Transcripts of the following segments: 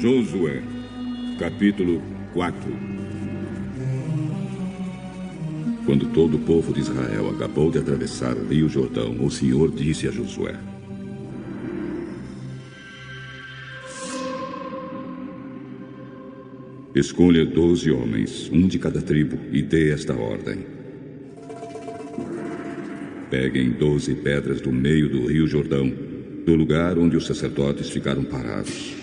Josué, capítulo 4. Quando todo o povo de Israel acabou de atravessar o rio Jordão, o Senhor disse a Josué: escolha 12 homens, um de cada tribo, e dê esta ordem. Peguem 12 pedras do meio do rio Jordão, do lugar onde os sacerdotes ficaram parados.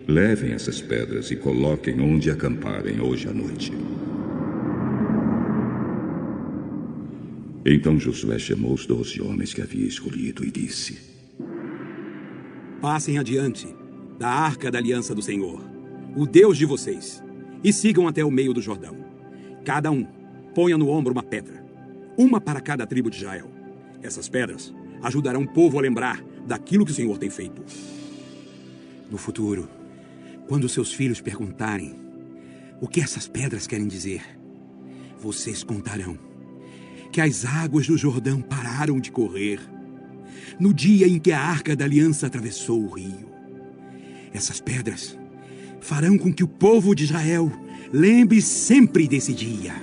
Levem essas pedras e coloquem onde acamparem hoje à noite. Então Josué chamou os 12 homens que havia escolhido e disse: passem adiante da arca da aliança do Senhor, o Deus de vocês, e sigam até o meio do Jordão. Cada um ponha no ombro uma pedra, uma para cada tribo de Israel. Essas pedras ajudarão o povo a lembrar daquilo que o Senhor tem feito. No futuro, quando seus filhos perguntarem o que essas pedras querem dizer, vocês contarão que as águas do Jordão pararam de correr no dia em que a arca da aliança atravessou o rio. Essas pedras farão com que o povo de Israel lembre sempre desse dia.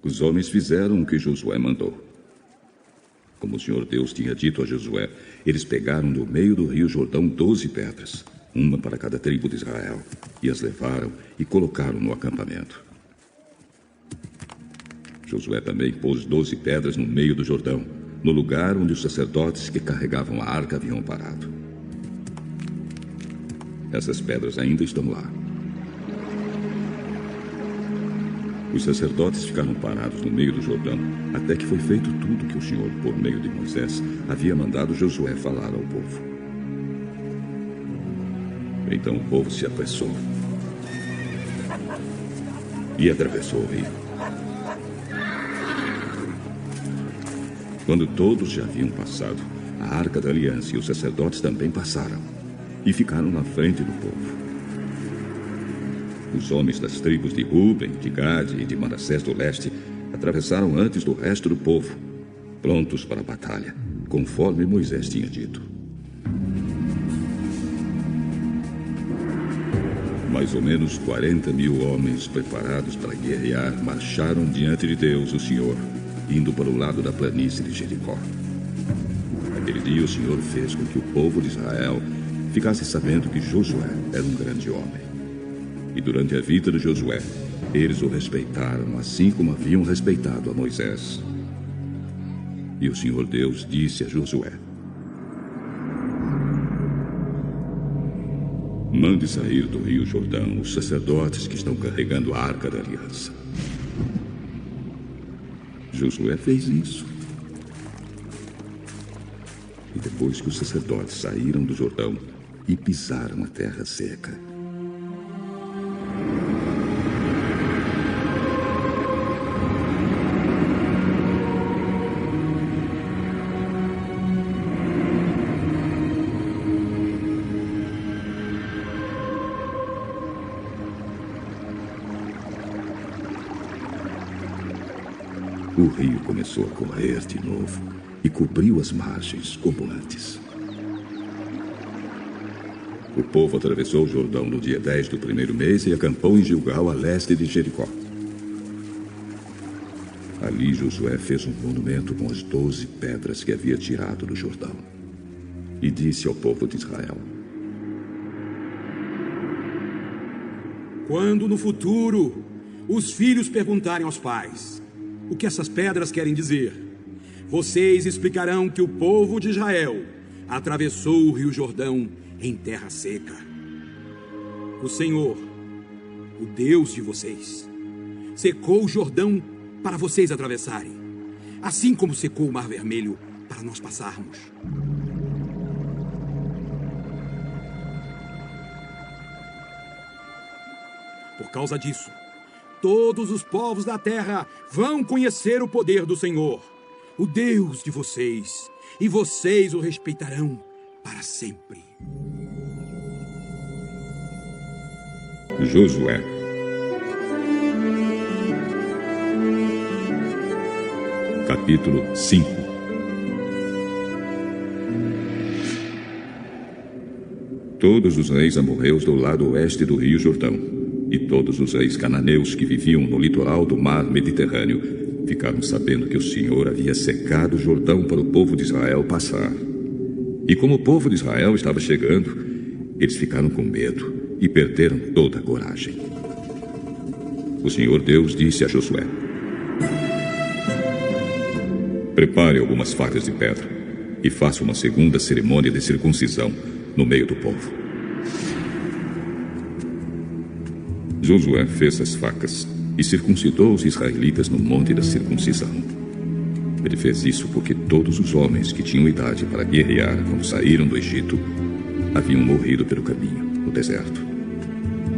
Os homens fizeram o que Josué mandou. Como o Senhor Deus tinha dito a Josué, eles pegaram do meio do rio Jordão 12 pedras, uma para cada tribo de Israel, e as levaram e colocaram no acampamento. Josué também pôs 12 pedras no meio do Jordão, no lugar onde os sacerdotes que carregavam a arca haviam parado. Essas pedras ainda estão lá. Os sacerdotes ficaram parados no meio do Jordão, até que foi feito tudo que o Senhor, por meio de Moisés, havia mandado Josué falar ao povo. Então o povo se apressou e atravessou o rio. Quando todos já haviam passado, a arca da aliança e os sacerdotes também passaram e ficaram na frente do povo. Os homens das tribos de Ruben, de Gade e de Manassés do leste atravessaram antes do resto do povo, prontos para a batalha, conforme Moisés tinha dito. Mais ou menos 40.000 homens preparados para guerrear marcharam diante de Deus, o Senhor, indo para o lado da planície de Jericó. Naquele dia o Senhor fez com que o povo de Israel ficasse sabendo que Josué era um grande homem. E durante a vida de Josué, eles o respeitaram, assim como haviam respeitado a Moisés. E o Senhor Deus disse a Josué: mande sair do rio Jordão os sacerdotes que estão carregando a arca da aliança. Josué fez isso. E depois que os sacerdotes saíram do Jordão e pisaram a terra seca, o rio começou a correr de novo e cobriu as margens como antes. O povo atravessou o Jordão no dia 10 do primeiro mês e acampou em Gilgal, a leste de Jericó. Ali Josué fez um monumento com as 12 pedras que havia tirado do Jordão e disse ao povo de Israel: quando no futuro os filhos perguntarem aos pais o que essas pedras querem dizer, vocês explicarão que o povo de Israel atravessou o rio Jordão em terra seca. O Senhor, o Deus de vocês, secou o Jordão para vocês atravessarem, assim como secou o Mar Vermelho para nós passarmos. Por causa disso, todos os povos da terra vão conhecer o poder do Senhor, o Deus de vocês, e vocês o respeitarão para sempre. Josué, capítulo 5. todos os reis amorreus do lado oeste do rio Jordão e todos os reis cananeus que viviam no litoral do mar Mediterrâneo ficaram sabendo que o Senhor havia secado o Jordão para o povo de Israel passar. E como o povo de Israel estava chegando, eles ficaram com medo e perderam toda a coragem. O Senhor Deus disse a Josué: prepare algumas facas de pedra e faça uma segunda cerimônia de circuncisão no meio do povo. Josué fez as facas e circuncidou os israelitas no monte da circuncisão. Ele fez isso porque todos os homens que tinham idade para guerrear quando saíram do Egito haviam morrido pelo caminho, no deserto.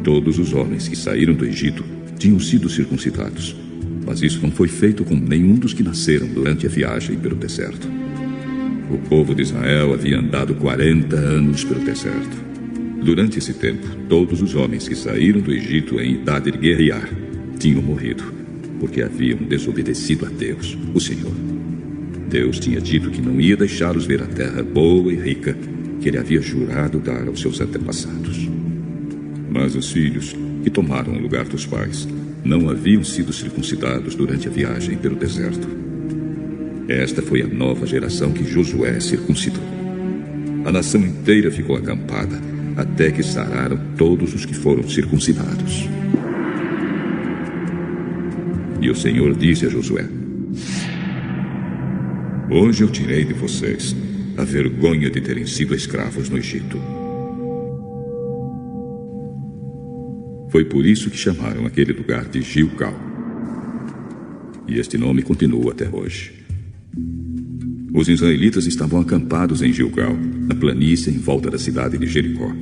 Todos os homens que saíram do Egito tinham sido circuncidados, mas isso não foi feito com nenhum dos que nasceram durante a viagem pelo deserto. O povo de Israel havia andado 40 anos pelo deserto. Durante esse tempo, todos os homens que saíram do Egito em idade de guerrear tinham morrido, porque haviam desobedecido a Deus, o Senhor. Deus tinha dito que não ia deixá-los ver a terra boa e rica que ele havia jurado dar aos seus antepassados. Mas os filhos, que tomaram o lugar dos pais, não haviam sido circuncidados durante a viagem pelo deserto. Esta foi a nova geração que Josué circuncidou. A nação inteira ficou acampada até que sararam todos os que foram circuncidados. E o Senhor disse a Josué: hoje eu tirei de vocês a vergonha de terem sido escravos no Egito. Foi por isso que chamaram aquele lugar de Gilgal. E este nome continua até hoje. Os israelitas estavam acampados em Gilgal, na planície em volta da cidade de Jericó.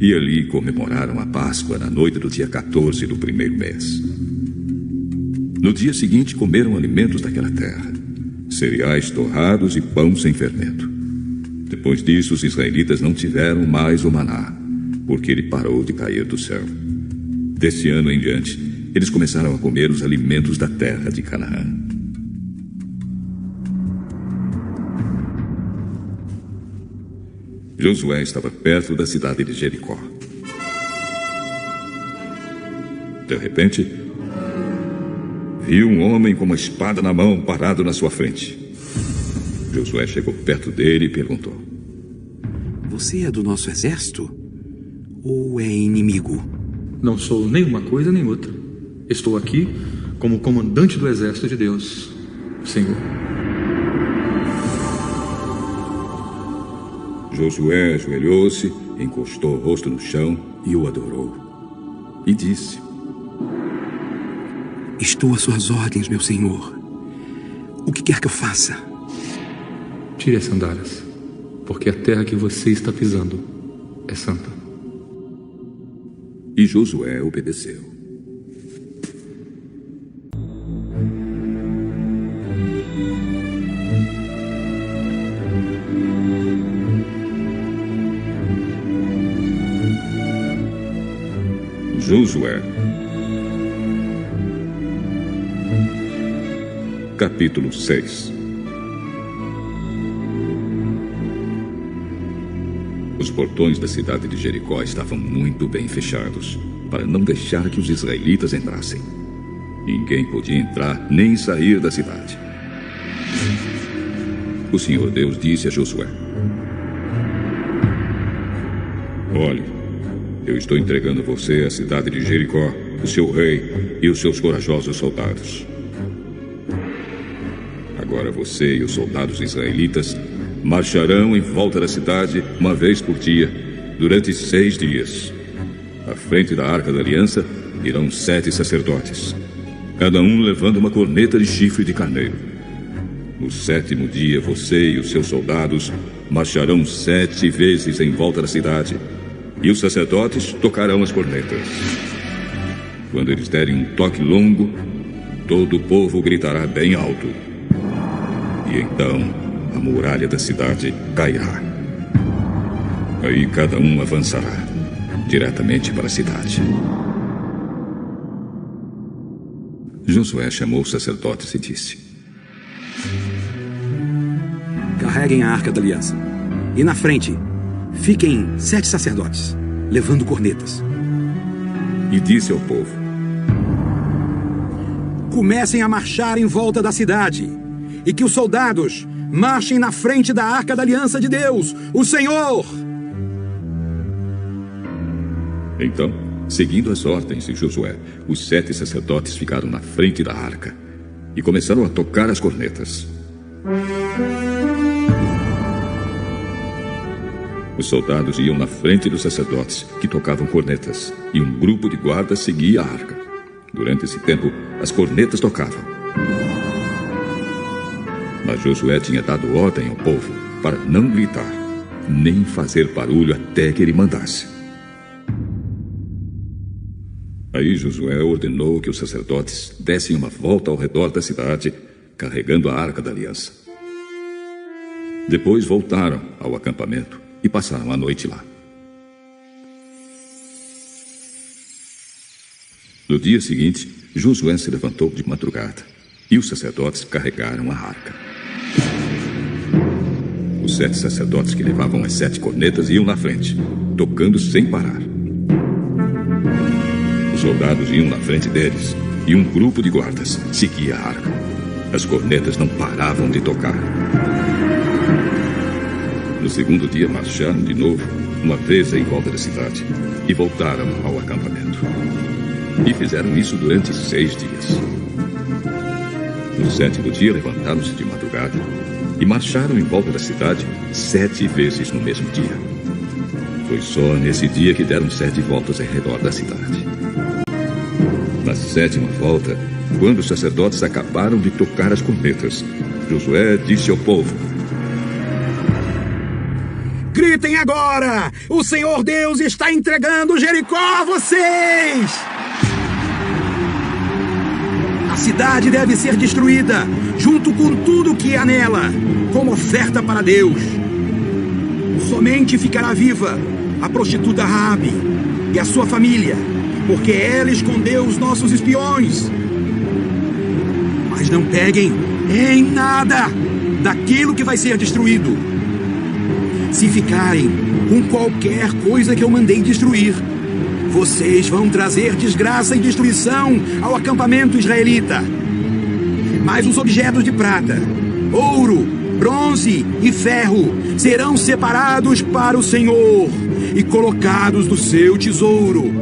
E ali comemoraram a Páscoa na noite do dia 14 do primeiro mês. No dia seguinte comeram alimentos daquela terra, cereais torrados e pão sem fermento. Depois disso, os israelitas não tiveram mais o maná, porque ele parou de cair do céu. Desse ano em diante, eles começaram a comer os alimentos da terra de Canaã. Josué estava perto da cidade de Jericó. De repente, viu um homem com uma espada na mão parado na sua frente. Josué chegou perto dele e perguntou: você é do nosso exército? Ou é inimigo? Não sou nem uma coisa nem outra. Estou aqui como comandante do exército de Deus, Senhor. Josué ajoelhou-se, encostou o rosto no chão e o adorou. E disse: estou às suas ordens, meu senhor. O que quer que eu faça? Tire as sandálias, porque a terra que você está pisando é santa. E Josué obedeceu. Josué, capítulo 6. Os portões da cidade de Jericó estavam muito bem fechados, para não deixar que os israelitas entrassem. Ninguém podia entrar nem sair da cidade. O Senhor Deus disse a Josué: olhe, eu estou entregando a você a cidade de Jericó, o seu rei e os seus corajosos soldados. Agora você e os soldados israelitas marcharão em volta da cidade uma vez por dia, durante 6 dias. À frente da Arca da Aliança irão 7 sacerdotes, cada um levando uma corneta de chifre de carneiro. No 7º dia, você e os seus soldados marcharão 7 vezes em volta da cidade, e os sacerdotes tocarão as cornetas. Quando eles derem um toque longo, todo o povo gritará bem alto. E então a muralha da cidade cairá. Aí cada um avançará diretamente para a cidade. Josué chamou os sacerdotes e disse: carreguem a Arca da Aliança. E na frente, fiquem 7 sacerdotes, levando cornetas. E disse ao povo: comecem a marchar em volta da cidade, e que os soldados marchem na frente da Arca da Aliança de Deus, o Senhor. Então, seguindo as ordens de Josué, os 7 sacerdotes ficaram na frente da arca e começaram a tocar as cornetas. Os soldados iam na frente dos sacerdotes, que tocavam cornetas, e um grupo de guardas seguia a arca. Durante esse tempo, as cornetas tocavam. Mas Josué tinha dado ordem ao povo para não gritar, nem fazer barulho até que ele mandasse. Aí Josué ordenou que os sacerdotes dessem uma volta ao redor da cidade, carregando a Arca da Aliança. Depois voltaram ao acampamento e passaram a noite lá. No dia seguinte, Josué se levantou de madrugada e os sacerdotes carregaram a arca. Os 7 sacerdotes que levavam as 7 cornetas iam na frente, tocando sem parar. Os soldados iam na frente deles e um grupo de guardas seguia a arca. As cornetas não paravam de tocar. No segundo dia marcharam de novo, uma vez em volta da cidade, e voltaram ao acampamento. E fizeram isso durante 6 dias. No 7º dia levantaram-se de madrugada e marcharam em volta da cidade 7 vezes no mesmo dia. Foi só nesse dia que deram 7 voltas em redor da cidade. Na 7ª volta, quando os sacerdotes acabaram de tocar as cornetas, Josué disse ao povo: gritem agora! O Senhor Deus está entregando Jericó a vocês! A cidade deve ser destruída, junto com tudo que há nela, como oferta para Deus. Somente ficará viva a prostituta Raabe e a sua família, porque ela escondeu os nossos espiões. Mas não peguem em nada daquilo que vai ser destruído. Se ficarem com qualquer coisa que eu mandei destruir, vocês vão trazer desgraça e destruição ao acampamento israelita. Mas os objetos de prata, ouro, bronze e ferro serão separados para o Senhor e colocados no seu tesouro.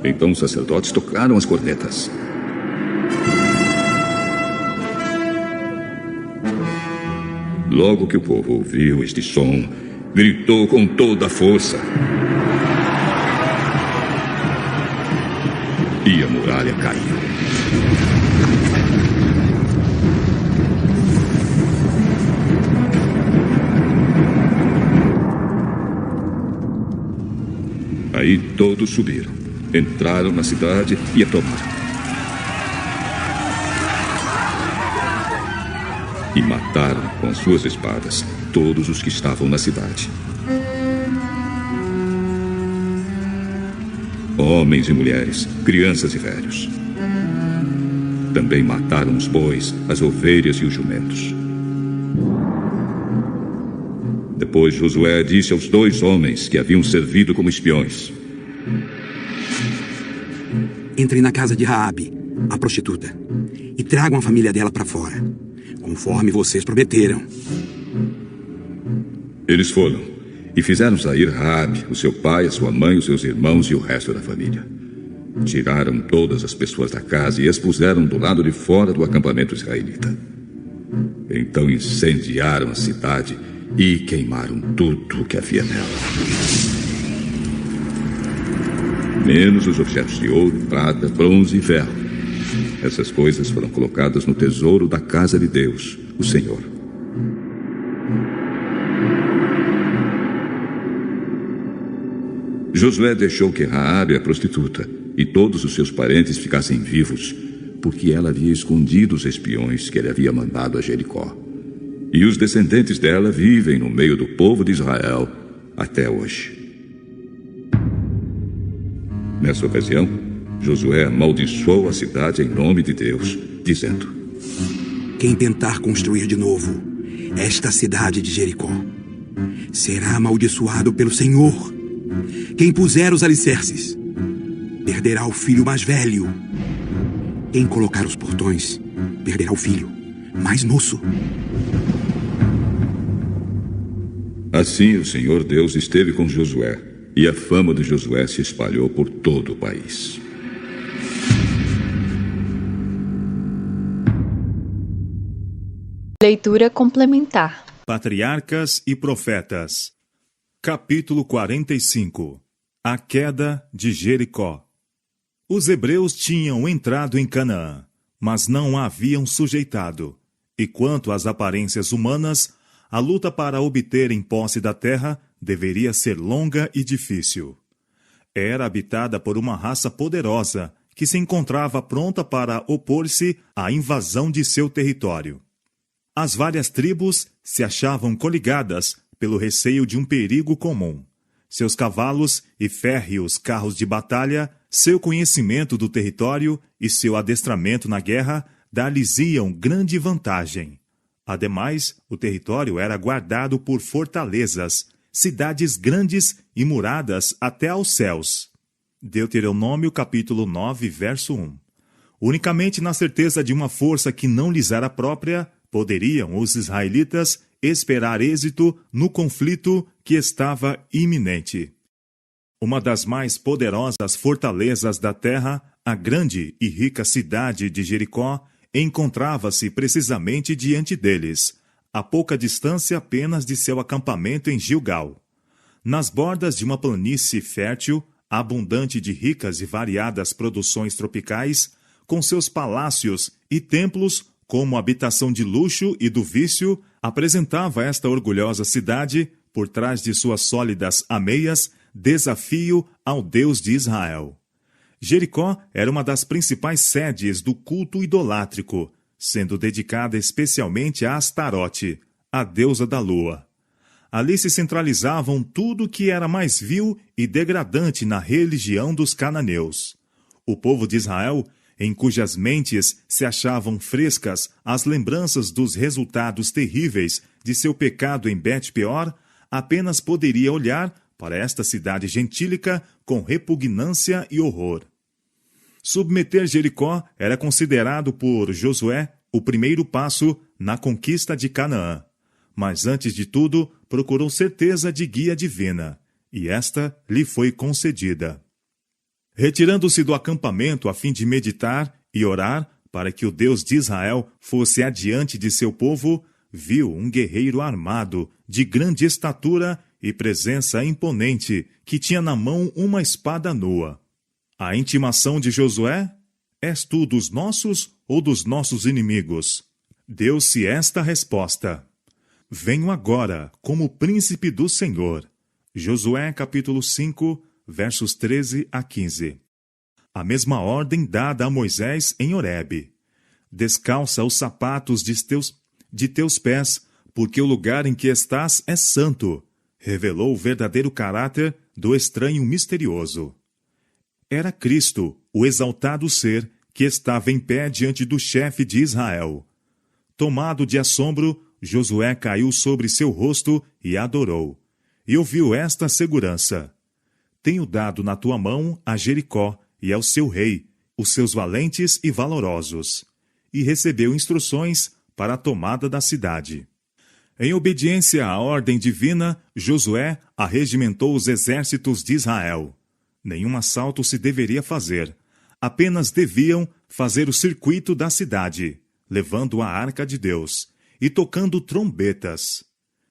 Então os sacerdotes tocaram as cornetas. Logo que o povo ouviu este som, gritou com toda a força. E a muralha caiu. Aí todos subiram, entraram na cidade e a tomaram. E mataram com as suas espadas todos os que estavam na cidade. Homens e mulheres, crianças e velhos. Também mataram os bois, as ovelhas e os jumentos. Depois Josué disse aos 2 homens que haviam servido como espiões: entrem na casa de Raabe, a prostituta, e tragam a família dela para fora, conforme vocês prometeram. Eles foram e fizeram sair Raabe, o seu pai, a sua mãe, os seus irmãos e o resto da família. Tiraram todas as pessoas da casa e as puseram do lado de fora do acampamento israelita. Então incendiaram a cidade e queimaram tudo o que havia nela, menos os objetos de ouro, prata, bronze e ferro. Essas coisas foram colocadas no tesouro da casa de Deus, o Senhor. Josué deixou que Raabe, a prostituta, e todos os seus parentes ficassem vivos, porque ela havia escondido os espiões que ele havia mandado a Jericó. E os descendentes dela vivem no meio do povo de Israel até hoje. Nessa ocasião, Josué amaldiçoou a cidade em nome de Deus, dizendo: quem tentar construir de novo esta cidade de Jericó será amaldiçoado pelo Senhor. Quem puser os alicerces perderá o filho mais velho. Quem colocar os portões perderá o filho mais moço. Assim o Senhor Deus esteve com Josué, e a fama de Josué se espalhou por todo o país. Leitura complementar. Patriarcas e Profetas. Capítulo 45. A queda de Jericó. Os hebreus tinham entrado em Canaã, mas não a haviam sujeitado. E quanto às aparências humanas, a luta para obterem posse da terra deveria ser longa e difícil. Era habitada por uma raça poderosa que se encontrava pronta para opor-se à invasão de seu território. As várias tribos se achavam coligadas pelo receio de um perigo comum. Seus cavalos e férreos carros de batalha, seu conhecimento do território e seu adestramento na guerra dar-lhes-iam grande vantagem. Ademais, o território era guardado por fortalezas, cidades grandes e muradas até aos céus. Deuteronômio capítulo 9, verso 1. Unicamente na certeza de uma força que não lhes era própria, poderiam os israelitas esperar êxito no conflito que estava iminente. Uma das mais poderosas fortalezas da terra, a grande e rica cidade de Jericó, encontrava-se precisamente diante deles, a pouca distância apenas de seu acampamento em Gilgal. Nas bordas de uma planície fértil, abundante de ricas e variadas produções tropicais, com seus palácios e templos como habitação de luxo e do vício, apresentava esta orgulhosa cidade, por trás de suas sólidas ameias, desafio ao Deus de Israel. Jericó era uma das principais sedes do culto idolátrico, sendo dedicada especialmente a Astarote, a deusa da lua. Ali se centralizavam tudo o que era mais vil e degradante na religião dos cananeus. O povo de Israel, em cujas mentes se achavam frescas as lembranças dos resultados terríveis de seu pecado em Bet-peor, apenas poderia olhar para esta cidade gentílica com repugnância e horror. Submeter Jericó era considerado por Josué o primeiro passo na conquista de Canaã. Mas antes de tudo, procurou certeza de guia divina, e esta lhe foi concedida. Retirando-se do acampamento a fim de meditar e orar para que o Deus de Israel fosse adiante de seu povo, viu um guerreiro armado, de grande estatura e presença imponente, que tinha na mão uma espada nua. A intimação de Josué: És tu dos nossos ou dos nossos inimigos? Deu-se esta resposta: Venho agora como príncipe do Senhor. Josué capítulo 5, versos 13 a 15. A mesma ordem dada a Moisés em Horebe: Descalça os sapatos de teus pés, porque o lugar em que estás é santo. Revelou o verdadeiro caráter do estranho misterioso. Era Cristo, o exaltado ser, que estava em pé diante do chefe de Israel. Tomado de assombro, Josué caiu sobre seu rosto e adorou. E ouviu esta segurança: Tenho dado na tua mão a Jericó e ao seu rei, os seus valentes e valorosos. E recebeu instruções para a tomada da cidade. Em obediência à ordem divina, Josué arregimentou os exércitos de Israel. Nenhum assalto se deveria fazer. Apenas deviam fazer o circuito da cidade, levando a arca de Deus e tocando trombetas.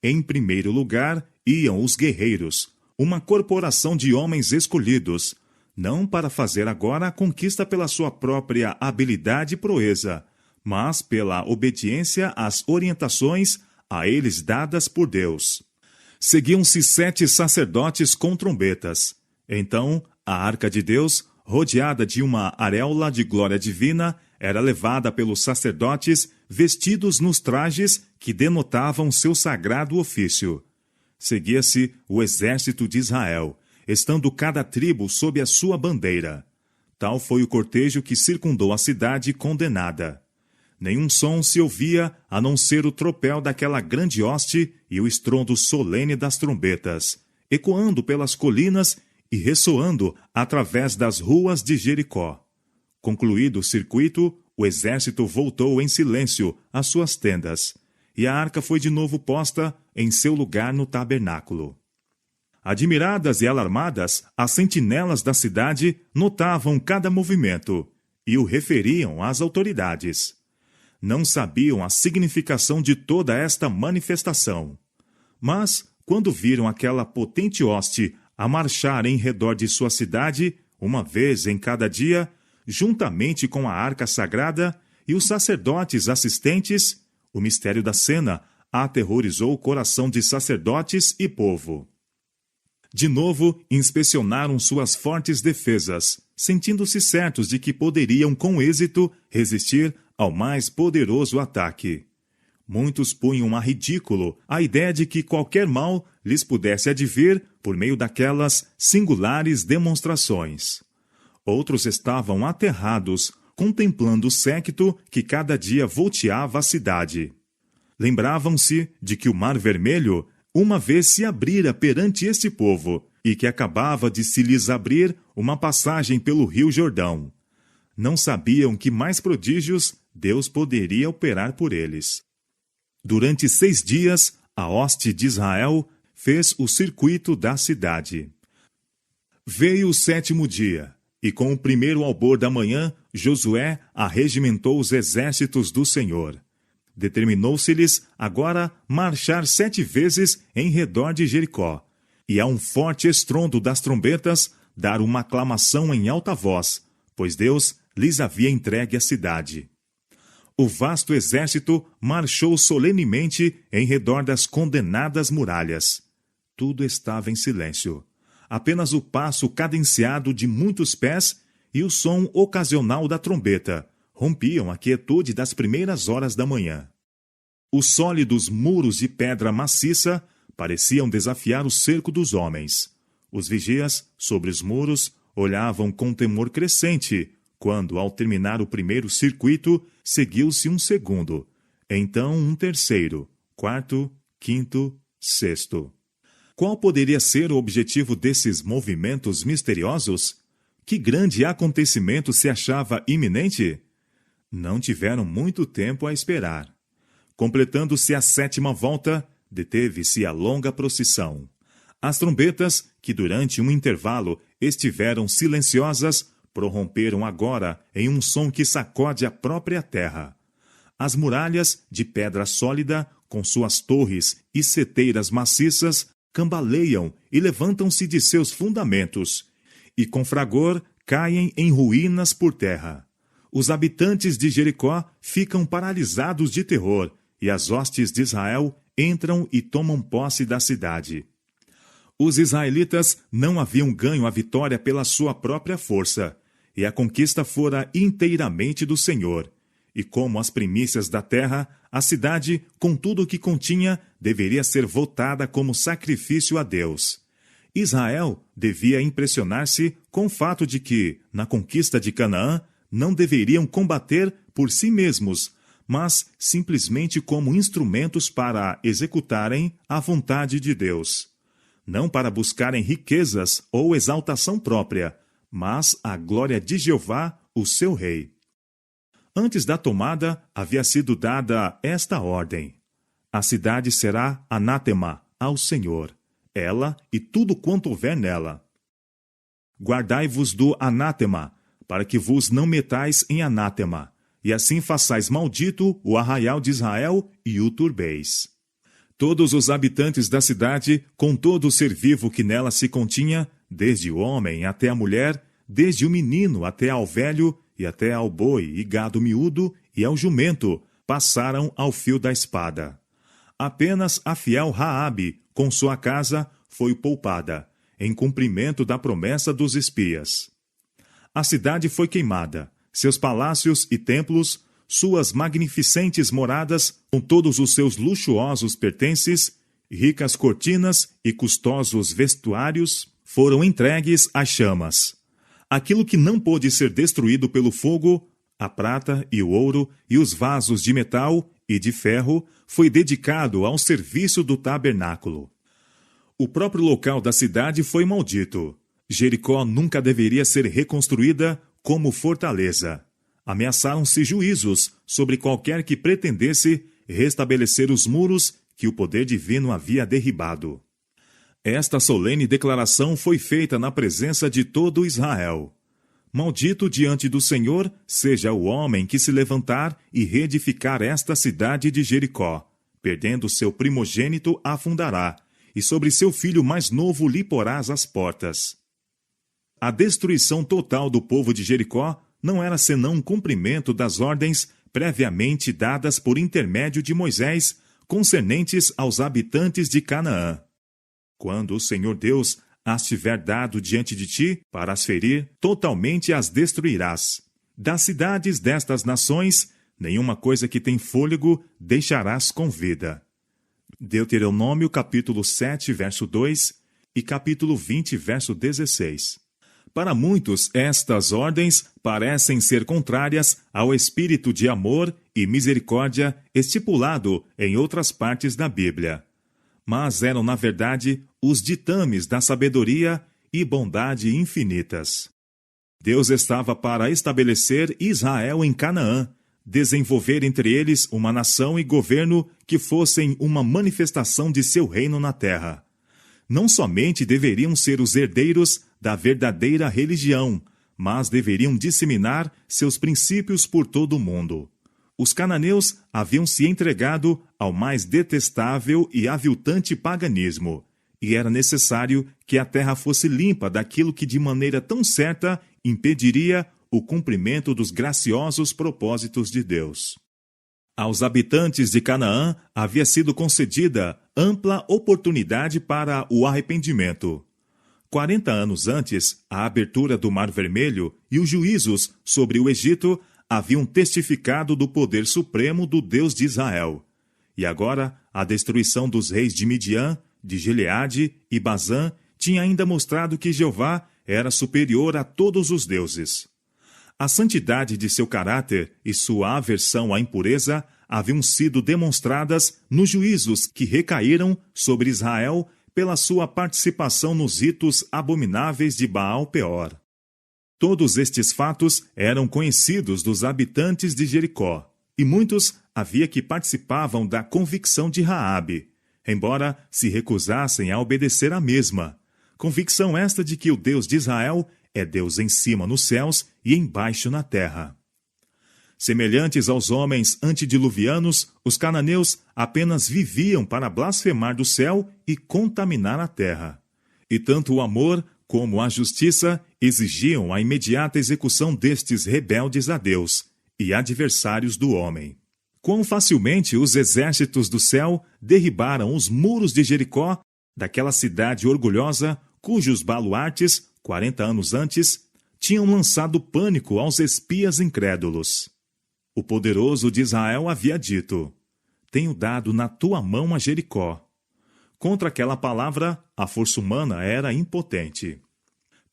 Em primeiro lugar iam os guerreiros, uma corporação de homens escolhidos, não para fazer agora a conquista pela sua própria habilidade e proeza, mas pela obediência às orientações a eles dadas por Deus. Seguiam-se 7 sacerdotes com trombetas. Então, a arca de Deus, rodeada de uma auréola de glória divina, era levada pelos sacerdotes vestidos nos trajes que denotavam seu sagrado ofício. Seguia-se o exército de Israel, estando cada tribo sob a sua bandeira. Tal foi o cortejo que circundou a cidade condenada. Nenhum som se ouvia a não ser o tropel daquela grande hoste e o estrondo solene das trombetas, ecoando pelas colinas e ressoando através das ruas de Jericó. Concluído o circuito, o exército voltou em silêncio às suas tendas, e a arca foi de novo posta em seu lugar no tabernáculo. Admiradas e alarmadas, as sentinelas da cidade notavam cada movimento e o referiam às autoridades. Não sabiam a significação de toda esta manifestação. Mas, quando viram aquela potente hoste a marchar em redor de sua cidade, uma vez em cada dia, juntamente com a arca sagrada e os sacerdotes assistentes, o mistério da cena aterrorizou o coração de sacerdotes e povo. De novo, inspecionaram suas fortes defesas, sentindo-se certos de que poderiam com êxito resistir ao mais poderoso ataque. Muitos punham a ridículo a ideia de que qualquer mal lhes pudesse advir por meio daquelas singulares demonstrações. Outros estavam aterrados, contemplando o séquito que cada dia volteava a cidade. Lembravam-se de que o Mar Vermelho uma vez se abrira perante este povo e que acabava de se lhes abrir uma passagem pelo rio Jordão. Não sabiam que mais prodígios Deus poderia operar por eles. Durante 6 dias, a hoste de Israel fez o circuito da cidade. Veio o 7º dia, e com o primeiro albor da manhã, Josué arregimentou os exércitos do Senhor. Determinou-se-lhes agora marchar 7 vezes em redor de Jericó, e a um forte estrondo das trombetas dar uma aclamação em alta voz, pois Deus lhes havia entregue a cidade. O vasto exército marchou solenemente em redor das condenadas muralhas. Tudo estava em silêncio. Apenas o passo cadenciado de muitos pés e o som ocasional da trombeta rompiam a quietude das primeiras horas da manhã. Os sólidos muros de pedra maciça pareciam desafiar o cerco dos homens. Os vigias, sobre os muros, olhavam com temor crescente, quando, ao terminar o primeiro circuito, seguiu-se um segundo, então um terceiro, 4º, 5º, 6º. Qual poderia ser o objetivo desses movimentos misteriosos? Que grande acontecimento se achava iminente? Não tiveram muito tempo a esperar. Completando-se a 7ª volta, deteve-se a longa procissão. As trombetas, que durante um intervalo estiveram silenciosas, prorromperam agora em um som que sacode a própria terra. As muralhas, de pedra sólida, com suas torres e seteiras maciças, cambaleiam e levantam-se de seus fundamentos, e com fragor caem em ruínas por terra. Os habitantes de Jericó ficam paralisados de terror, e as hostes de Israel entram e tomam posse da cidade. Os israelitas não haviam ganho a vitória pela sua própria força, e a conquista fora inteiramente do Senhor. E como as primícias da terra, a cidade, com tudo o que continha, deveria ser votada como sacrifício a Deus. Israel devia impressionar-se com o fato de que, na conquista de Canaã, não deveriam combater por si mesmos, mas simplesmente como instrumentos para executarem a vontade de Deus. Não para buscarem riquezas ou exaltação própria, mas a glória de Jeová, o seu rei. Antes da tomada, havia sido dada esta ordem: a cidade será anátema ao Senhor, ela e tudo quanto houver nela. Guardai-vos do anátema, para que vos não metais em anátema, e assim façais maldito o arraial de Israel e o turbeis. Todos os habitantes da cidade, com todo o ser vivo que nela se continha, desde o homem até a mulher, desde o menino até ao velho, e até ao boi e gado miúdo e ao jumento, passaram ao fio da espada. Apenas a fiel Raabe, com sua casa, foi poupada, em cumprimento da promessa dos espias. A cidade foi queimada, seus palácios e templos, suas magnificentes moradas, com todos os seus luxuosos pertences, ricas cortinas e custosos vestuários, foram entregues às chamas. Aquilo que não pôde ser destruído pelo fogo, A prata e o ouro e os vasos de metal e de ferro foi dedicado ao serviço do tabernáculo. O próprio local da cidade foi maldito. Jericó nunca deveria ser reconstruída como fortaleza. Ameaçaram-se juízos sobre qualquer que pretendesse restabelecer os muros que o poder divino havia derribado. Esta solene declaração foi feita na presença de todo Israel. Maldito diante do Senhor seja o homem que se levantar e reedificar esta cidade de Jericó. Perdendo seu primogênito, a afundará, e sobre seu filho mais novo lhe porás as portas. A destruição total do povo de Jericó não era senão um cumprimento das ordens previamente dadas por intermédio de Moisés concernentes aos habitantes de Canaã. Quando o Senhor Deus as tiver dado diante de ti para as ferir, totalmente as destruirás. Das cidades destas nações, nenhuma coisa que tem fôlego deixarás com vida. Deuteronômio capítulo 7, verso 2 e capítulo 20, verso 16. Para muitos, estas ordens parecem ser contrárias ao espírito de amor e misericórdia estipulado em outras partes da Bíblia. Mas eram, na verdade, os ditames da sabedoria e bondade infinitas. Deus estava para estabelecer Israel em Canaã, desenvolver entre eles uma nação e governo que fossem uma manifestação de seu reino na terra. Não somente deveriam ser os herdeiros da verdadeira religião, mas deveriam disseminar seus princípios por todo o mundo. Os cananeus haviam se entregado ao mais detestável e aviltante paganismo, e era necessário que a terra fosse limpa daquilo que de maneira tão certa impediria o cumprimento dos graciosos propósitos de Deus. Aos habitantes de Canaã havia sido concedida ampla oportunidade para o arrependimento. 40 anos antes, a abertura do Mar Vermelho e os juízos sobre o Egito haviam testificado do poder supremo do Deus de Israel. E agora, a destruição dos reis de Midian, de Gileade e Bazã tinha ainda mostrado que Jeová era superior a todos os deuses. A santidade de seu caráter e sua aversão à impureza haviam sido demonstradas nos juízos que recaíram sobre Israel pela sua participação nos ritos abomináveis de Baal-Peor. Todos estes fatos eram conhecidos dos habitantes de Jericó, e muitos havia que participavam da convicção de Raabe, embora se recusassem a obedecer à mesma. Convicção esta de que o Deus de Israel é Deus em cima nos céus e embaixo na terra. Semelhantes aos homens antediluvianos, os cananeus apenas viviam para blasfemar do céu e contaminar a terra. E tanto o amor como a justiça exigiam a imediata execução destes rebeldes a Deus e adversários do homem. Quão facilmente os exércitos do céu derribaram os muros de Jericó, daquela cidade orgulhosa, cujos baluartes, 40 anos antes, tinham lançado pânico aos espias incrédulos. O poderoso de Israel havia dito: tenho dado na tua mão a Jericó. Contra aquela palavra, a força humana era impotente.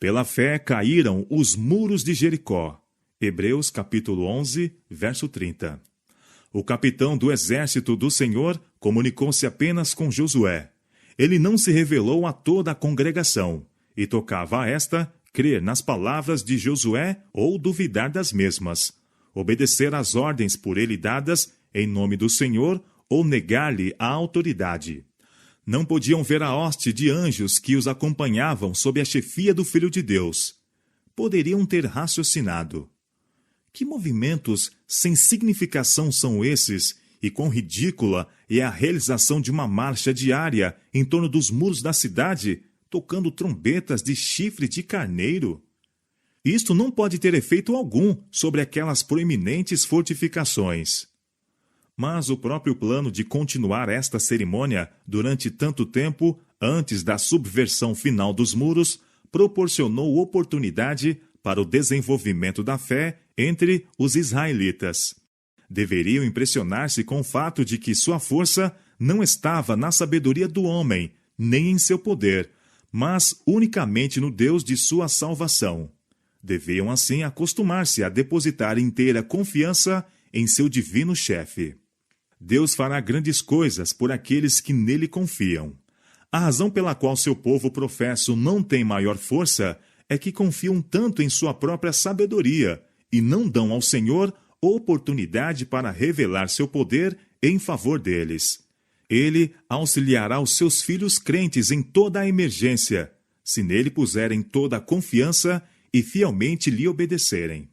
Pela fé caíram os muros de Jericó. Hebreus capítulo 11, verso 30. O capitão do exército do Senhor comunicou-se apenas com Josué. Ele não se revelou a toda a congregação, e tocava a esta crer nas palavras de Josué ou duvidar das mesmas, obedecer às ordens por ele dadas em nome do Senhor ou negar-lhe a autoridade. Não podiam ver a hoste de anjos que os acompanhavam sob a chefia do Filho de Deus. Poderiam ter raciocinado: que movimentos sem significação são esses, e quão ridícula é a realização de uma marcha diária em torno dos muros da cidade, tocando trombetas de chifre de carneiro? Isto não pode ter efeito algum sobre aquelas proeminentes fortificações. Mas o próprio plano de continuar esta cerimônia durante tanto tempo, antes da subversão final dos muros, proporcionou oportunidade para o desenvolvimento da fé entre os israelitas. Deveriam impressionar-se com o fato de que sua força não estava na sabedoria do homem, nem em seu poder, mas unicamente no Deus de sua salvação. Deviam, assim, acostumar-se a depositar inteira confiança em seu divino chefe. Deus fará grandes coisas por aqueles que nele confiam. A razão pela qual seu povo professo não tem maior força é que confiam tanto em sua própria sabedoria e não dão ao Senhor oportunidade para revelar seu poder em favor deles. Ele auxiliará os seus filhos crentes em toda a emergência, se nele puserem toda a confiança e fielmente lhe obedecerem.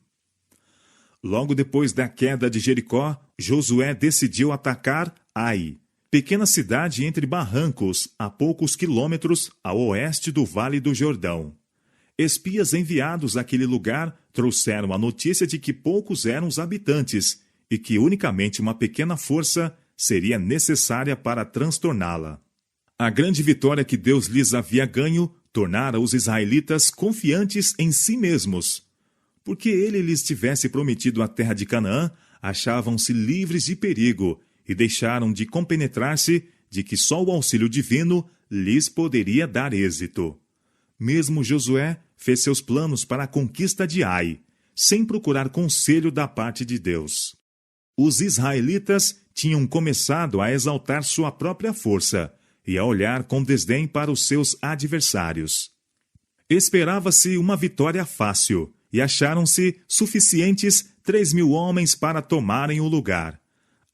Logo depois da queda de Jericó, Josué decidiu atacar Ai, pequena cidade entre barrancos, a poucos quilômetros a oeste do Vale do Jordão. Espias enviados àquele lugar trouxeram a notícia de que poucos eram os habitantes e que unicamente uma pequena força seria necessária para transtorná-la. A grande vitória que Deus lhes havia ganho tornara os israelitas confiantes em si mesmos. Porque ele lhes tivesse prometido a terra de Canaã, achavam-se livres de perigo e deixaram de compenetrar-se de que só o auxílio divino lhes poderia dar êxito. Mesmo Josué fez seus planos para a conquista de Ai, sem procurar conselho da parte de Deus. Os israelitas tinham começado a exaltar sua própria força e a olhar com desdém para os seus adversários. Esperava-se uma vitória fácil, e acharam-se suficientes 3.000 homens para tomarem o lugar.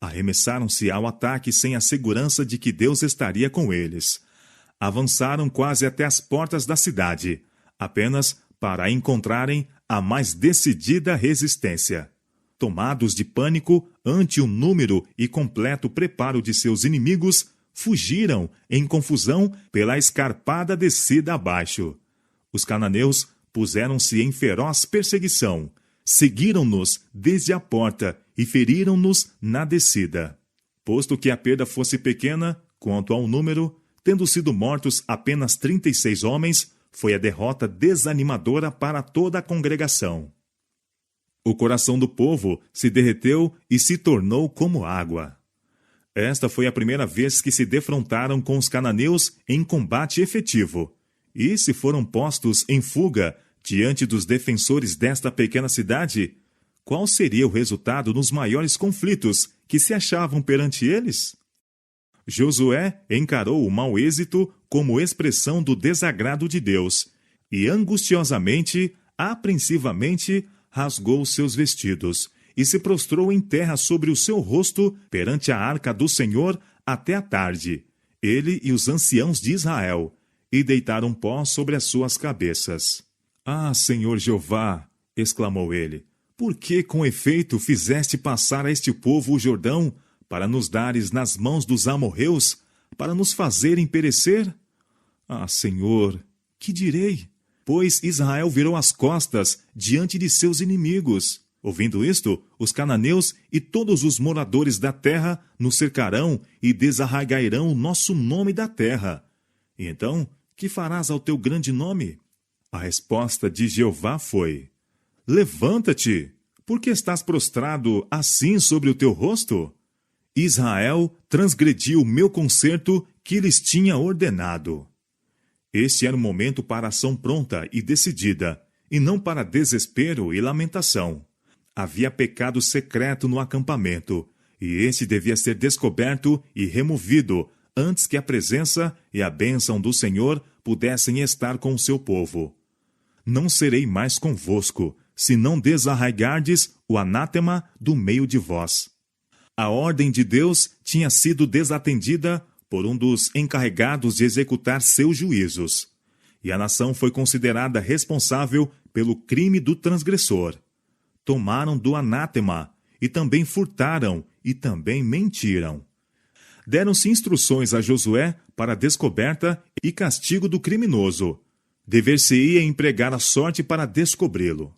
Arremessaram-se ao ataque sem a segurança de que Deus estaria com eles. Avançaram quase até as portas da cidade, apenas para encontrarem a mais decidida resistência. Tomados de pânico ante o número e completo preparo de seus inimigos, fugiram em confusão pela escarpada descida abaixo. Os cananeus puseram-se em feroz perseguição, seguiram-nos desde a porta e feriram-nos na descida. Posto que a perda fosse pequena, quanto ao número, tendo sido mortos apenas 36 homens, foi a derrota desanimadora para toda a congregação. O coração do povo se derreteu e se tornou como água. Esta foi a primeira vez que se defrontaram com os cananeus em combate efetivo, e se foram postos em fuga diante dos defensores desta pequena cidade, qual seria o resultado nos maiores conflitos que se achavam perante eles? Josué encarou o mau êxito como expressão do desagrado de Deus e angustiosamente, apreensivamente, rasgou seus vestidos e se prostrou em terra sobre o seu rosto perante a arca do Senhor até a tarde, ele e os anciãos de Israel, e deitaram pó sobre as suas cabeças. Ah, Senhor Jeová, exclamou ele, por que com efeito fizeste passar a este povo o Jordão, para nos dares nas mãos dos amorreus, para nos fazerem perecer? Ah, Senhor, que direi? Pois Israel virou as costas diante de seus inimigos. Ouvindo isto, os cananeus e todos os moradores da terra nos cercarão e desarraigarão o nosso nome da terra. E então, que farás ao teu grande nome? A resposta de Jeová foi: levanta-te, porque estás prostrado assim sobre o teu rosto? Israel transgrediu o meu concerto que lhes tinha ordenado. Este era o momento para ação pronta e decidida, e não para desespero e lamentação. Havia pecado secreto no acampamento, e este devia ser descoberto e removido antes que a presença e a bênção do Senhor pudessem estar com o seu povo. Não serei mais convosco, se não desarraigardes o anátema do meio de vós. A ordem de Deus tinha sido desatendida por um dos encarregados de executar seus juízos, e a nação foi considerada responsável pelo crime do transgressor. Tomaram do anátema, e também furtaram, e também mentiram. Deram-se instruções a Josué para a descoberta e castigo do criminoso. Dever-se-ia empregar a sorte para descobri-lo.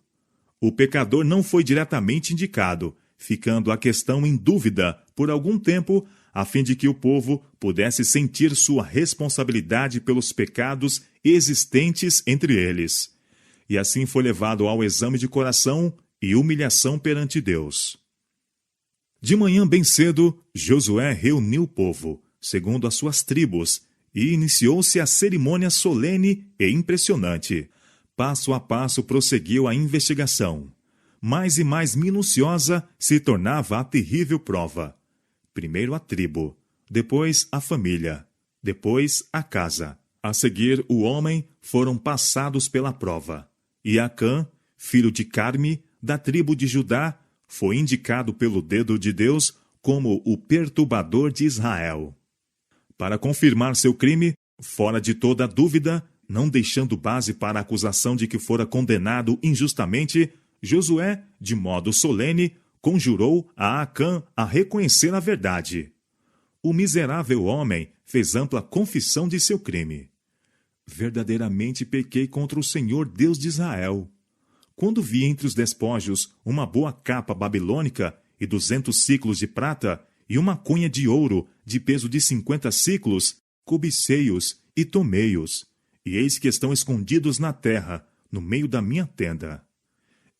O pecador não foi diretamente indicado, ficando a questão em dúvida por algum tempo, a fim de que o povo pudesse sentir sua responsabilidade pelos pecados existentes entre eles. E assim foi levado ao exame de coração e humilhação perante Deus. De manhã bem cedo, Josué reuniu o povo, segundo as suas tribos, e iniciou-se a cerimônia solene e impressionante. passo a passo prosseguiu a investigação. Mais e mais minuciosa se tornava a terrível prova. Primeiro a tribo, depois a família, depois a casa. A seguir, o homem foram passados pela prova. E Acã, filho de Carme, da tribo de Judá, foi indicado pelo dedo de Deus como o perturbador de Israel. Para confirmar seu crime, fora de toda dúvida, não deixando base para a acusação de que fora condenado injustamente, Josué, de modo solene, conjurou a Acã a reconhecer a verdade. O miserável homem fez ampla confissão de seu crime. Verdadeiramente pequei contra o Senhor Deus de Israel. Quando vi entre os despojos uma boa capa babilônica e 200 siclos de prata e uma cunha de ouro de peso de 50 siclos, cobicei-os e tomei-os, e eis que estão escondidos na terra, no meio da minha tenda.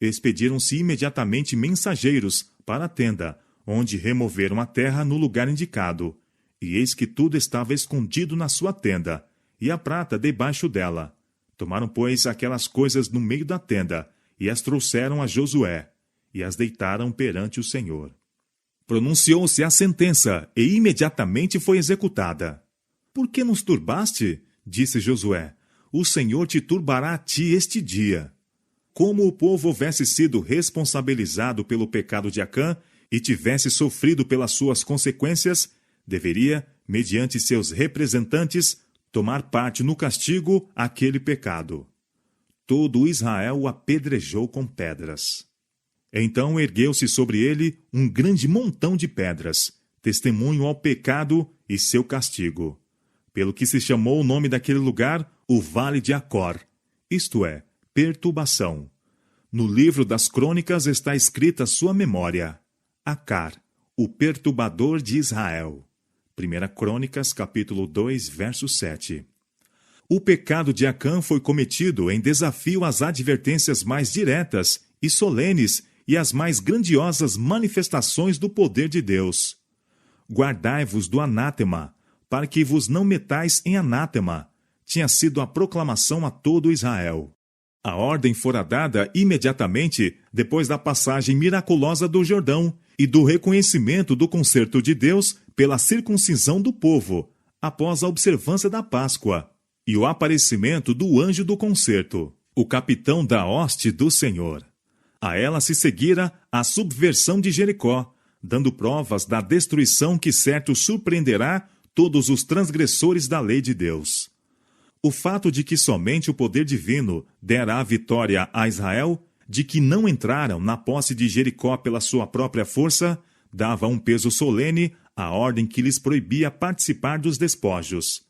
Expediram-se imediatamente mensageiros para a tenda, onde removeram a terra no lugar indicado, e eis que tudo estava escondido na sua tenda, e a prata debaixo dela. Tomaram, pois, aquelas coisas no meio da tenda, e as trouxeram a Josué, e as deitaram perante o Senhor. Pronunciou-se a sentença, e imediatamente foi executada. Por que nos turbaste? Disse Josué. O Senhor te turbará a ti este dia. Como o povo houvesse sido responsabilizado pelo pecado de Acã e tivesse sofrido pelas suas consequências, deveria, mediante seus representantes, tomar parte no castigo àquele pecado. Todo Israel o apedrejou com pedras. Então ergueu-se sobre ele um grande montão de pedras, testemunho ao pecado e seu castigo. Pelo que se chamou o nome daquele lugar o Vale de Acor, isto é, perturbação. No livro das crônicas está escrita sua memória. Acar, o perturbador de Israel. 1 Crônicas, capítulo 2, verso 7. O pecado de Acã foi cometido em desafio às advertências mais diretas e solenes e às mais grandiosas manifestações do poder de Deus. Guardai-vos do anátema, para que vos não metais em anátema, tinha sido a proclamação a todo Israel. A ordem fora dada imediatamente depois da passagem miraculosa do Jordão e do reconhecimento do concerto de Deus pela circuncisão do povo, após a observância da Páscoa, e o aparecimento do anjo do concerto, o capitão da hoste do Senhor. A ela se seguira a subversão de Jericó, dando provas da destruição que certo surpreenderá todos os transgressores da lei de Deus. O fato de que somente o poder divino dera a vitória a Israel, de que não entraram na posse de Jericó pela sua própria força, dava um peso solene à ordem que lhes proibia participar dos despojos.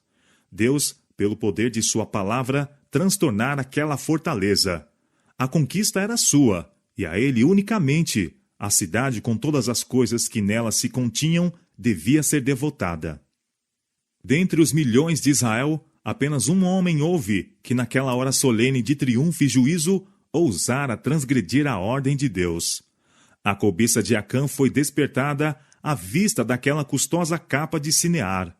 Deus, pelo poder de sua palavra, transtornara aquela fortaleza. A conquista era sua, e a ele unicamente. A cidade, com todas as coisas que nela se continham, devia ser devotada. Dentre os milhões de Israel, apenas um homem houve que, naquela hora solene de triunfo e juízo, ousara transgredir a ordem de Deus. A cobiça de Acã foi despertada à vista daquela custosa capa de Sinear.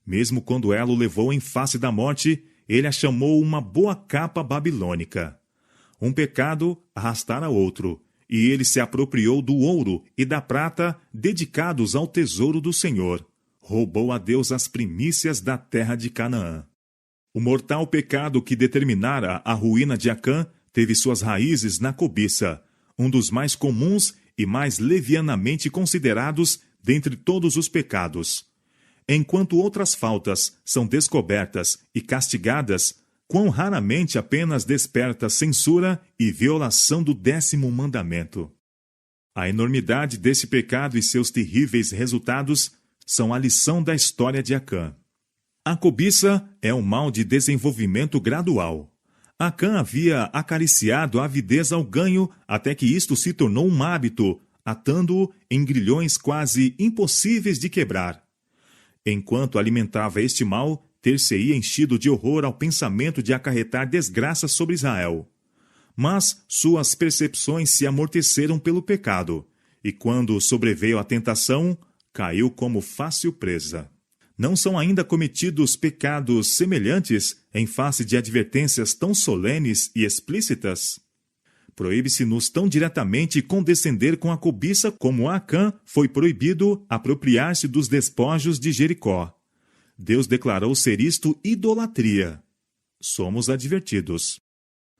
Mesmo quando ela o levou em face da morte, ele a chamou uma boa capa babilônica. Um pecado arrastara outro, e ele se apropriou do ouro e da prata dedicados ao tesouro do Senhor. Roubou a Deus as primícias da terra de Canaã. O mortal pecado que determinara a ruína de Acã teve suas raízes na cobiça, um dos mais comuns e mais levianamente considerados dentre todos os pecados. Enquanto outras faltas são descobertas e castigadas, quão raramente apenas desperta censura e violação do 10º mandamento. A enormidade desse pecado e seus terríveis resultados são a lição da história de Acã. A cobiça é um mal de desenvolvimento gradual. Acã havia acariciado a avidez ao ganho até que isto se tornou um hábito, atando-o em grilhões quase impossíveis de quebrar. Enquanto alimentava este mal, ter-se-ia enchido de horror ao pensamento de acarretar desgraça sobre Israel. Mas suas percepções se amorteceram pelo pecado, e quando sobreveio a tentação, caiu como fácil presa. Não são ainda cometidos pecados semelhantes em face de advertências tão solenes e explícitas? Proíbe-se-nos tão diretamente condescender com a cobiça como a Acã foi proibido apropriar-se dos despojos de Jericó. Deus declarou ser isto idolatria. Somos advertidos.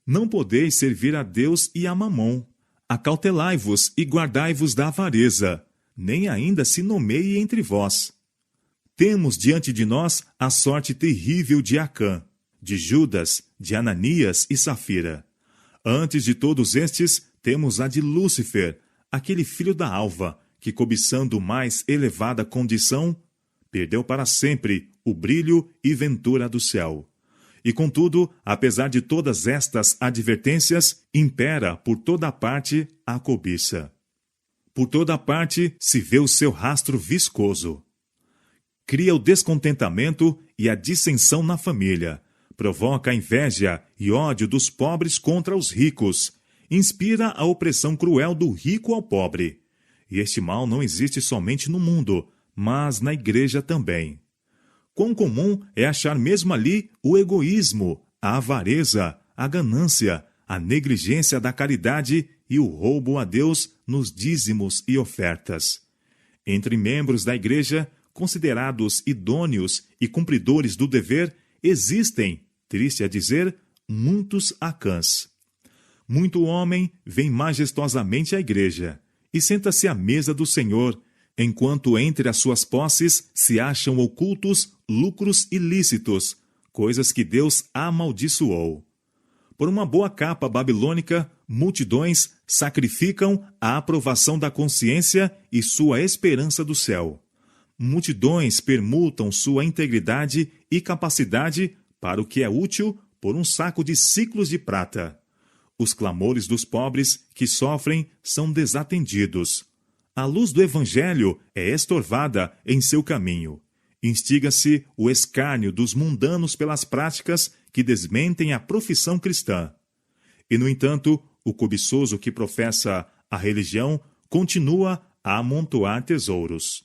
Não podeis servir a Deus e a Mamom. Acautelai-vos e guardai-vos da avareza, nem ainda se nomeie entre vós. Temos diante de nós a sorte terrível de Acã, de Judas, de Ananias e Safira. Antes de todos estes, temos a de Lúcifer, aquele filho da alva, que, cobiçando mais elevada condição, perdeu para sempre o brilho e ventura do céu. E, contudo, apesar de todas estas advertências, impera por toda parte a cobiça. Por toda parte se vê o seu rastro viscoso. Cria o descontentamento e a dissensão na família, provoca a inveja e ódio dos pobres contra os ricos, inspira a opressão cruel do rico ao pobre. E este mal não existe somente no mundo, mas na igreja também. Quão comum é achar mesmo ali o egoísmo, a avareza, a ganância, a negligência da caridade e o roubo a Deus nos dízimos e ofertas. Entre membros da igreja, considerados idôneos e cumpridores do dever, existem, triste a dizer, muitos Acãs. Muito homem vem majestosamente à igreja e senta-se à mesa do Senhor, enquanto entre as suas posses se acham ocultos lucros ilícitos, coisas que Deus amaldiçoou. Por uma boa capa babilônica, multidões sacrificam a aprovação da consciência e sua esperança do céu. Multidões permutam sua integridade e capacidade para o que é útil por um saco de siclos de prata. Os clamores dos pobres que sofrem são desatendidos. A luz do Evangelho é estorvada em seu caminho. Instiga-se o escárnio dos mundanos pelas práticas que desmentem a profissão cristã. E, no entanto, o cobiçoso que professa a religião continua a amontoar tesouros.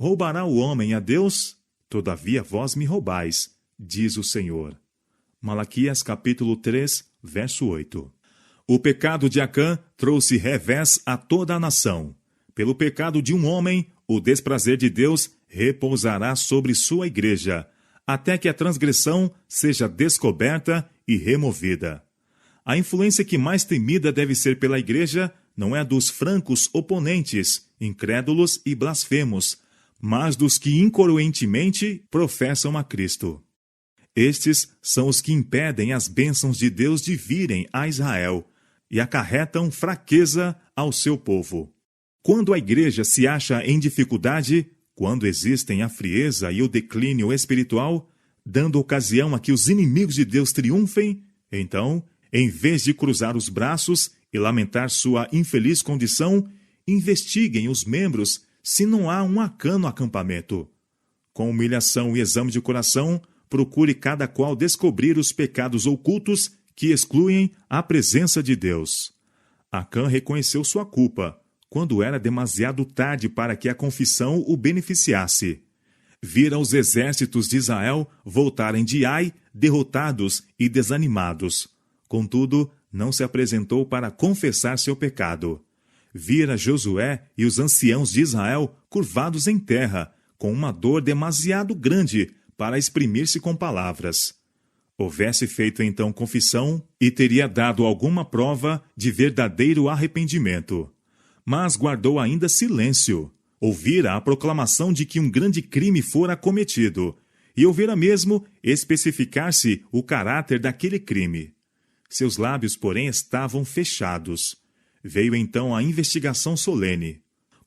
Roubará o homem a Deus? Todavia vós me roubais, diz o Senhor. Malaquias capítulo 3, verso 8. O pecado de Acã trouxe revés a toda a nação. Pelo pecado de um homem, o desprazer de Deus repousará sobre sua igreja, até que a transgressão seja descoberta e removida. A influência que mais temida deve ser pela igreja não é a dos francos oponentes, incrédulos e blasfemos, mas dos que incoroentemente professam a Cristo. Estes são os que impedem as bênçãos de Deus de virem a Israel e acarretam fraqueza ao seu povo. Quando a igreja se acha em dificuldade, quando existem a frieza e o declínio espiritual, dando ocasião a que os inimigos de Deus triunfem, então, em vez de cruzar os braços e lamentar sua infeliz condição, investiguem os membros se não há um Acã no acampamento. Com humilhação e exame de coração, procure cada qual descobrir os pecados ocultos que excluem a presença de Deus. Acã reconheceu sua culpa, quando era demasiado tarde para que a confissão o beneficiasse. Vira os exércitos de Israel voltarem de Ai, derrotados e desanimados. Contudo, não se apresentou para confessar seu pecado. Vira Josué e os anciãos de Israel curvados em terra, com uma dor demasiado grande para exprimir-se com palavras. Houvesse feito então confissão e teria dado alguma prova de verdadeiro arrependimento. Mas guardou ainda silêncio. Ouvira a proclamação de que um grande crime fora cometido, e ouvira mesmo especificar-se o caráter daquele crime. Seus lábios, porém, estavam fechados. Veio então a investigação solene.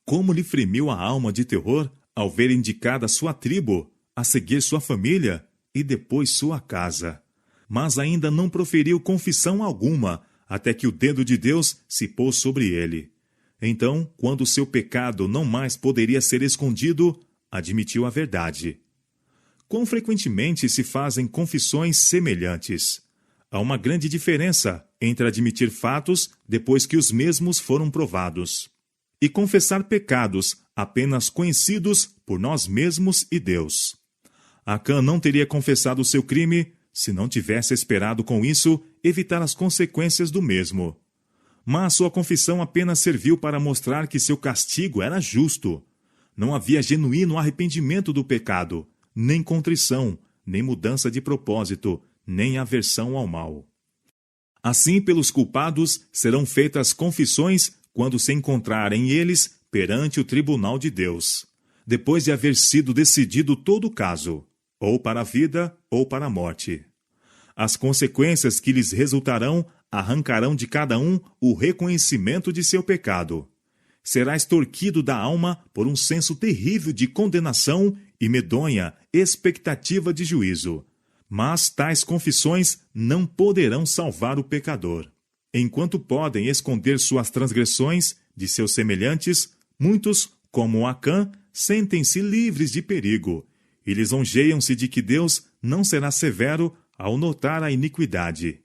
Como lhe fremiu a alma de terror ao ver indicada sua tribo, a seguir sua família e depois sua casa. Mas ainda não proferiu confissão alguma, até que o dedo de Deus se pôs sobre ele. Então, quando seu pecado não mais poderia ser escondido, admitiu a verdade. Quão frequentemente se fazem confissões semelhantes? Há uma grande diferença entre admitir fatos depois que os mesmos foram provados, e confessar pecados apenas conhecidos por nós mesmos e Deus. Acã não teria confessado o seu crime se não tivesse esperado com isso evitar as consequências do mesmo. Mas sua confissão apenas serviu para mostrar que seu castigo era justo. Não havia genuíno arrependimento do pecado, nem contrição, nem mudança de propósito, nem aversão ao mal. Assim, pelos culpados serão feitas confissões quando se encontrarem eles perante o tribunal de Deus, depois de haver sido decidido todo o caso, ou para a vida ou para a morte. As consequências que lhes resultarão arrancarão de cada um o reconhecimento de seu pecado. Será extorquido da alma por um senso terrível de condenação e medonha expectativa de juízo. Mas tais confissões não poderão salvar o pecador. Enquanto podem esconder suas transgressões de seus semelhantes, muitos, como Acã, sentem-se livres de perigo e lisonjeiam-se de que Deus não será severo ao notar a iniquidade.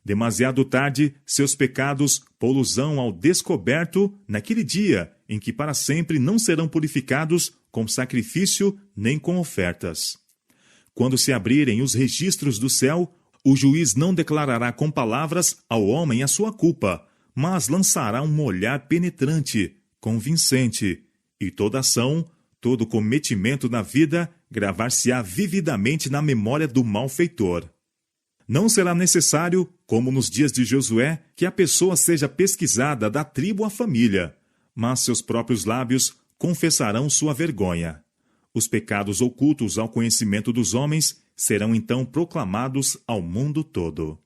Demasiado tarde, seus pecados pô-los-ão ao descoberto naquele dia em que para sempre não serão purificados com sacrifício nem com ofertas. Quando se abrirem os registros do céu, o juiz não declarará com palavras ao homem a sua culpa, mas lançará um olhar penetrante, convincente, e toda ação, todo cometimento na vida gravar-se-á vividamente na memória do malfeitor. Não será necessário, como nos dias de Josué, que a pessoa seja pesquisada da tribo à família, mas seus próprios lábios confessarão sua vergonha. Os pecados ocultos ao conhecimento dos homens serão então proclamados ao mundo todo.